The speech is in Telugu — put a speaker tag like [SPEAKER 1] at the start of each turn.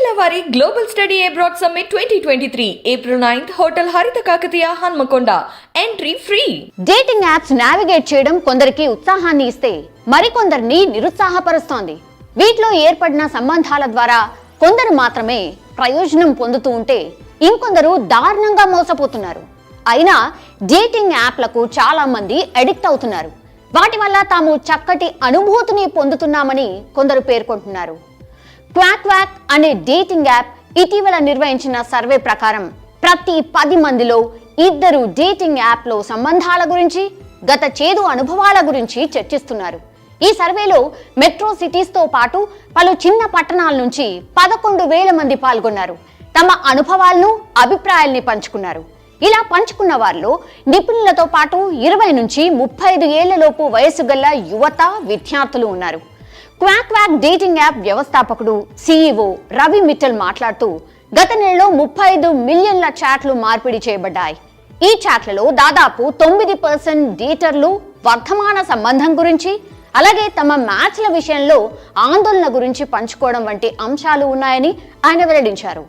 [SPEAKER 1] ఇండియా వారి global study abroad summit 2023 April 9th hotel Haritha Kakatiya Hanmakonda. Entry free.
[SPEAKER 2] Dating apps navigate చేయడం కొందరికి ఉత్సాహాన్ని ఇస్తే మరికొందరిని నిరుత్సాహపరుస్తోంది. వీటిలో ఏర్పడిన సంబంధాల ద్వారా కొందరు మాత్రమే ప్రయోజనం పొందుతూ ఉంటే ఇంకొందరు దారుణంగా మోసపోతున్నారు. అయినా డేటింగ్ యాప్లకు చాలా మంది అడిక్ట్ అవుతున్నారు. వాటి వల్ల తాము చక్కటి అనుభూతిని పొందుతున్నామని కొందరు పేర్కొంటున్నారు. క్వాక్ వాక్ అనే డేటింగ్ యాప్ ఇటీవల నిర్వహించిన సర్వే ప్రకారం ప్రతి 10 మందిలో 2 డేటింగ్ యాప్లో సంబంధాల గురించి, గత చేదు అనుభవాల గురించి చర్చిస్తున్నారు. ఈ సర్వేలో మెట్రో సిటీస్తో పాటు పలు చిన్న పట్టణాల నుంచి 11,000 మంది పాల్గొన్నారు. తమ అనుభవాలను, అభిప్రాయాల్ని పంచుకున్నారు. ఇలా పంచుకున్న వారిలో నిపుణులతో పాటు 20 నుంచి 35 ఏళ్లలోపు వయసు గల యువత, విద్యార్థులు ఉన్నారు. క్వాక్ వాక్ డేటింగ్ యాప్ వ్యవస్థాపకుడు CEO రవి మిట్టల్ మాట్లాడుతూ, గత నెలలో 35 మిలియన్ల చాట్లు మార్పిడి చేయబడ్డాయి. ఈ చాట్లలో దాదాపు 9% డేటర్లు వర్తమాన సంబంధం గురించి, అలాగే తమ మ్యాచ్ల విషయంలో ఆందోళన గురించి పంచుకోవడం వంటి అంశాలు ఉన్నాయని ఆయన వెల్లడించారు.